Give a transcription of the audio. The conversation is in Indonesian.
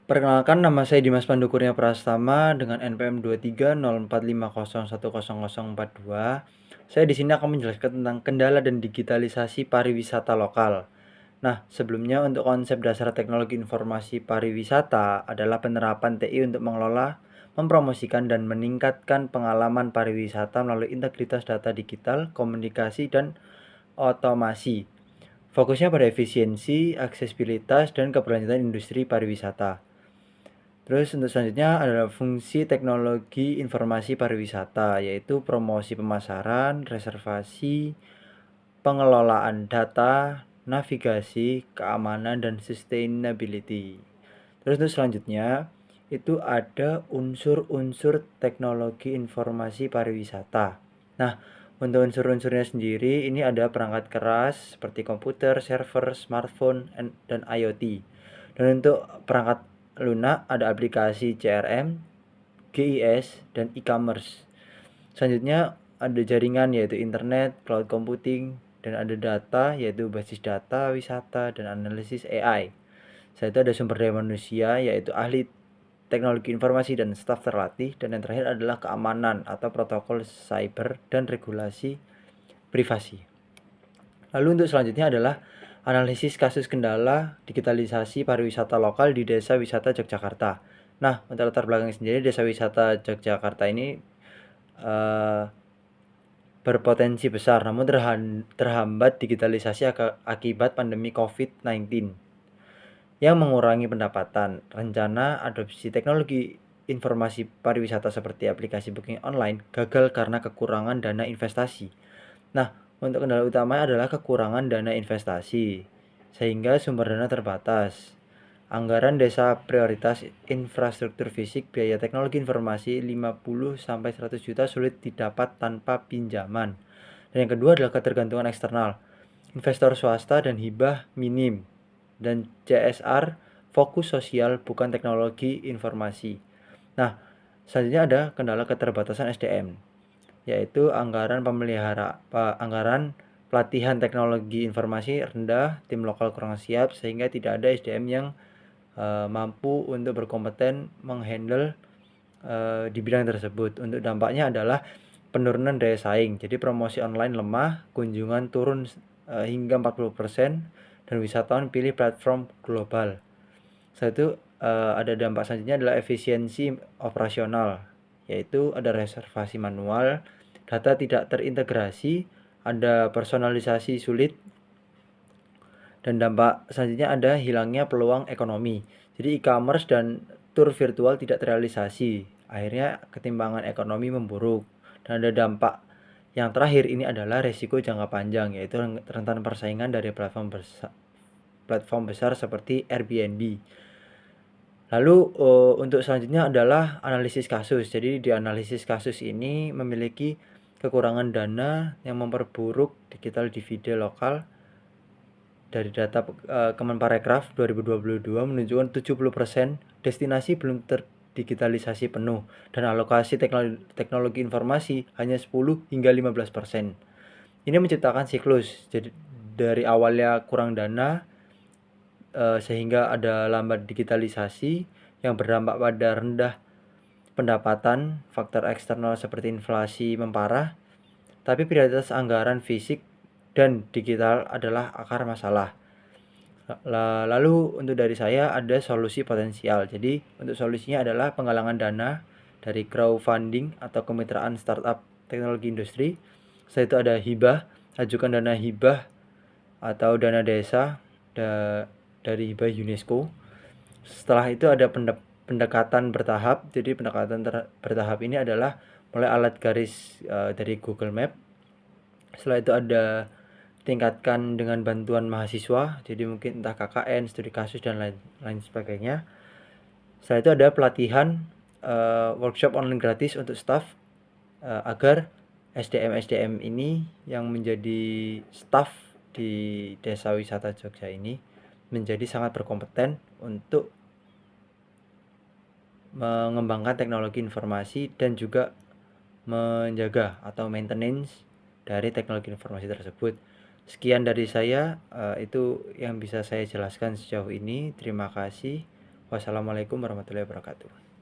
Perkenalkan, nama saya Dimas Pandu Kurnia Prastama dengan NPM 230450100042. Saya di sini akan menjelaskan tentang kendala dan digitalisasi pariwisata lokal. Nah, sebelumnya untuk konsep dasar teknologi informasi pariwisata adalah penerapan TI untuk mengelola, mempromosikan, dan meningkatkan pengalaman pariwisata melalui integritas data digital, komunikasi, dan otomasi. Fokusnya pada efisiensi, aksesibilitas, dan keberlanjutan industri pariwisata. Terus untuk selanjutnya adalah fungsi teknologi informasi pariwisata, yaitu promosi pemasaran, reservasi, pengelolaan data, navigasi, keamanan, dan sustainability. Terus untuk selanjutnya itu ada unsur-unsur teknologi informasi pariwisata. Nah, untuk unsur-unsurnya sendiri ini ada perangkat keras seperti komputer, server, smartphone, dan IoT. Dan untuk perangkat lunak ada aplikasi CRM, GIS, dan e-commerce. Selanjutnya ada jaringan yaitu internet, cloud computing, dan ada data yaitu basis data, wisata, dan analisis AI. Setelah itu ada sumber daya manusia yaitu ahli teknologi informasi dan staf terlatih, dan yang terakhir adalah keamanan atau protokol cyber dan regulasi privasi. Lalu untuk selanjutnya adalah analisis kasus kendala digitalisasi pariwisata lokal di Desa Wisata Yogyakarta. Nah, untuk latar belakang sendiri, Desa Wisata Yogyakarta ini berpotensi besar namun terhambat digitalisasi akibat pandemi COVID-19 yang mengurangi pendapatan. Rencana adopsi teknologi informasi pariwisata seperti aplikasi booking online gagal karena kekurangan dana investasi. Nah, untuk kendala utama adalah kekurangan dana investasi, sehingga sumber dana terbatas. Anggaran desa prioritas infrastruktur fisik biaya teknologi informasi 50-100 juta sulit didapat tanpa pinjaman. Dan yang kedua adalah ketergantungan eksternal. Investor swasta dan hibah minim. Dan CSR fokus sosial bukan teknologi informasi. Nah, selanjutnya ada kendala keterbatasan SDM, yaitu anggaran pelatihan teknologi informasi rendah, tim lokal kurang siap sehingga tidak ada SDM yang mampu untuk berkompeten menghandle di bidang tersebut. Untuk dampaknya adalah penurunan daya saing. Jadi promosi online lemah, kunjungan turun hingga 40%, dan wisatawan pilih platform global. Setelah itu ada dampak selanjutnya adalah efisiensi operasional, yaitu ada reservasi manual, data tidak terintegrasi, ada personalisasi sulit, dan dampak selanjutnya ada hilangnya peluang ekonomi. Jadi e-commerce dan tur virtual tidak terrealisasi. Akhirnya ketimbangan ekonomi memburuk. Dan ada dampak yang terakhir ini adalah resiko jangka panjang, yaitu rentan persaingan dari platform besar seperti Airbnb. Lalu untuk selanjutnya adalah analisis kasus. Jadi di analisis kasus ini memiliki kekurangan dana yang memperburuk digital divide lokal. Dari data Kemenparekraf 2022 menunjukkan 70% destinasi belum terdigitalisasi penuh dan alokasi teknologi informasi hanya 10 hingga 15%. Ini menciptakan siklus. Jadi dari awalnya kurang dana sehingga ada lambat digitalisasi yang berdampak pada rendah pendapatan, faktor eksternal seperti inflasi memparah, tapi prioritas anggaran fisik dan digital adalah akar masalah. Lalu untuk dari saya ada solusi potensial. Jadi untuk solusinya adalah penggalangan dana dari crowdfunding atau kemitraan startup teknologi industri. Setelah itu ada hibah, ajukan dana hibah atau dana desa dari hibah UNESCO. Setelah itu ada pendekatan bertahap. Jadi pendekatan bertahap ini adalah mulai alat garis dari Google Map. Setelah itu ada tingkatkan dengan bantuan mahasiswa, jadi mungkin entah KKN, studi kasus, dan lain sebagainya. Setelah itu ada pelatihan workshop online gratis untuk staff agar SDM ini yang menjadi staff di Desa Wisata Jogja ini menjadi sangat berkompeten untuk mengembangkan teknologi informasi dan juga menjaga atau maintenance dari teknologi informasi tersebut. Sekian dari saya, itu yang bisa saya jelaskan sejauh ini. Terima kasih. Wassalamualaikum warahmatullahi wabarakatuh.